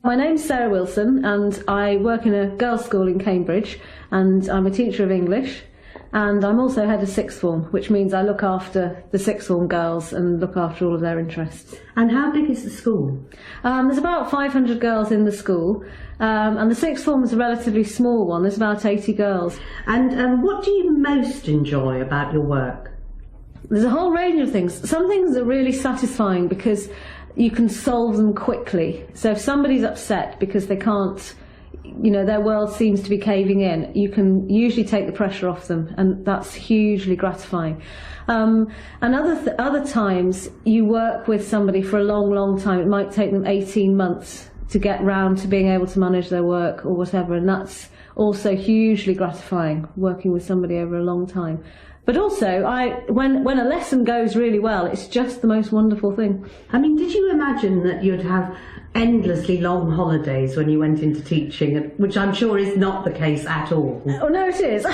My name's Sarah Wilson and I work in a girls' school in Cambridge, and I'm a teacher of English, and I'm also head of sixth form, which means I look after the sixth form girls and look after all of their interests. And how big is the school? There's about 500 girls in the school, and the sixth form is a relatively small one. There's about 80 girls. And what do you most enjoy about your work? There's a whole range of things. Some things are really satisfying because you can solve them quickly. So if somebody's upset because they can't, their world seems to be caving in, you can usually take the pressure off them, and that's hugely gratifying. And other times you work with somebody for a long, long time. It might take them 18 months to get round to being able to manage their work or whatever, and that's also hugely gratifying, working with somebody over a long time. But also, when a lesson goes really well, it's just the most wonderful thing. I mean, did you imagine that you'd have endlessly long holidays when you went into teaching, which I'm sure is not the case at all? Oh, no, it is.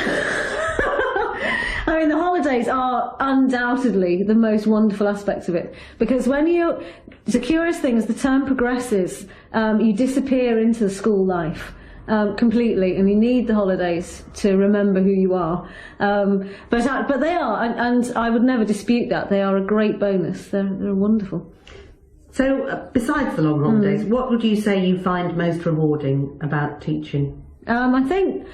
I mean, the holidays are undoubtedly the most wonderful aspect of it, because the curious thing is, the term progresses, you disappear into the school life. Completely, and you need the holidays to remember who you are. But they are, and I would never dispute that. They are a great bonus. They're wonderful. So, besides the long holidays, what would you say you find most rewarding about teaching? I think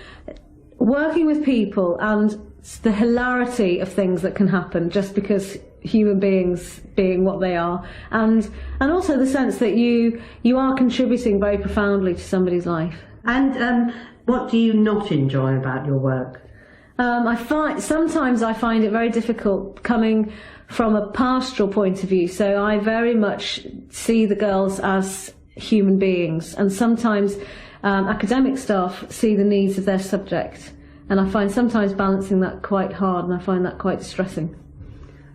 working with people and the hilarity of things that can happen just because human beings being what they are, and also the sense that you are contributing very profoundly to somebody's life. And what do you not enjoy about your work? Sometimes I find it very difficult coming from a pastoral point of view. So I very much see the girls as human beings, and sometimes academic staff see the needs of their subject. And I find sometimes balancing that quite hard, and I find that quite distressing.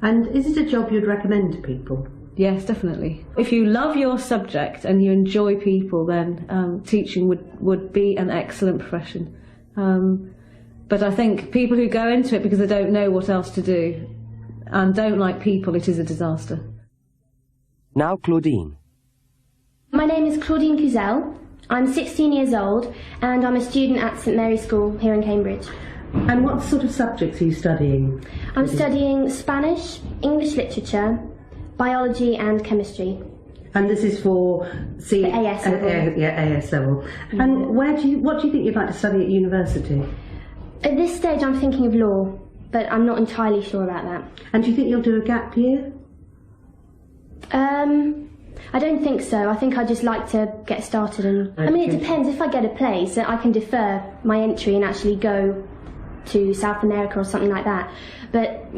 And is it a job you'd recommend to people? Yes, definitely. If you love your subject and you enjoy people, then teaching would be an excellent profession. But I think people who go into it because they don't know what else to do and don't like people, it is a disaster. Now Claudine. My name is Claudine Cuzel. I'm 16 years old and I'm a student at St Mary's School here in Cambridge. And what sort of subjects are you studying? I'm studying Spanish, English literature, biology and chemistry. And this is for AS level. AS level. And what do you think you'd like to study at university? At this stage I'm thinking of law, but I'm not entirely sure about that. And do you think you'll do a gap year? I don't think so. I think I'd just like to get started and... I mean, it depends. If I get a place, I can defer my entry and actually go to South America or something like that. But,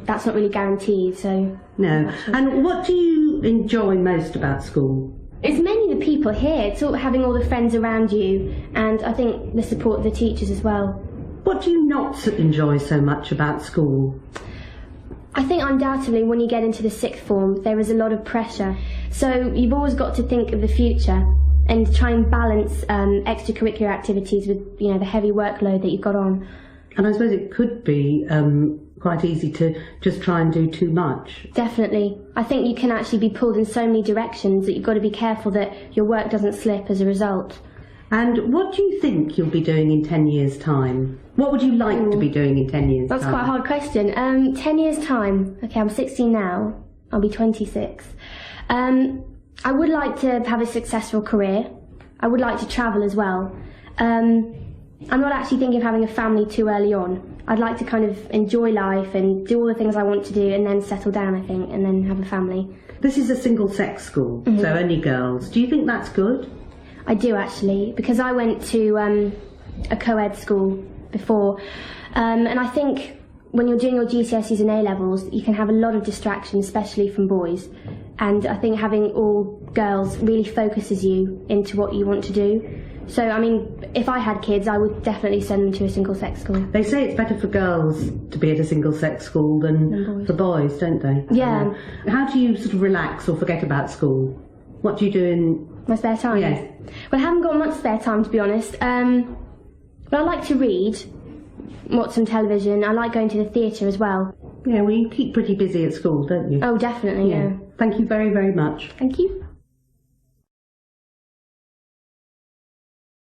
that's not really guaranteed, so... No. And what do you enjoy most about school? It's mainly the people here. It's all having all the friends around you, and I think the support of the teachers as well. What do you not enjoy so much about school? I think undoubtedly when you get into the sixth form there is a lot of pressure. So you've always got to think of the future and try and balance extracurricular activities with the heavy workload that you've got on. And I suppose it could be quite easy to just try and do too much. Definitely. I think you can actually be pulled in so many directions that you've got to be careful that your work doesn't slip as a result. And what do you think you'll be doing in 10 years' time? What would you like to be doing in 10 years' time? That's quite a hard question. 10 years' time. Okay, I'm 16 now. I'll be 26. I would like to have a successful career. I would like to travel as well. I'm not actually thinking of having a family too early on. I'd like to kind of enjoy life and do all the things I want to do and then settle down, I think, and then have a family. This is a single-sex school, so only girls. Do you think that's good? I do, actually, because I went to a co-ed school before, and I think when you're doing your GCSEs and A-levels, you can have a lot of distraction, especially from boys, and I think having all girls really focuses you into what you want to do. So, I mean, if I had kids, I would definitely send them to a single-sex school. They say it's better for girls to be at a single-sex school than for boys, don't they? Yeah. How do you sort of relax or forget about school? What do you do in... my spare time? Yes. Well, I haven't got much spare time, to be honest. But I like to read, watch some television. I like going to the theatre as well. Yeah, well, you keep pretty busy at school, don't you? Oh, definitely, yeah. Thank you very, very much. Thank you.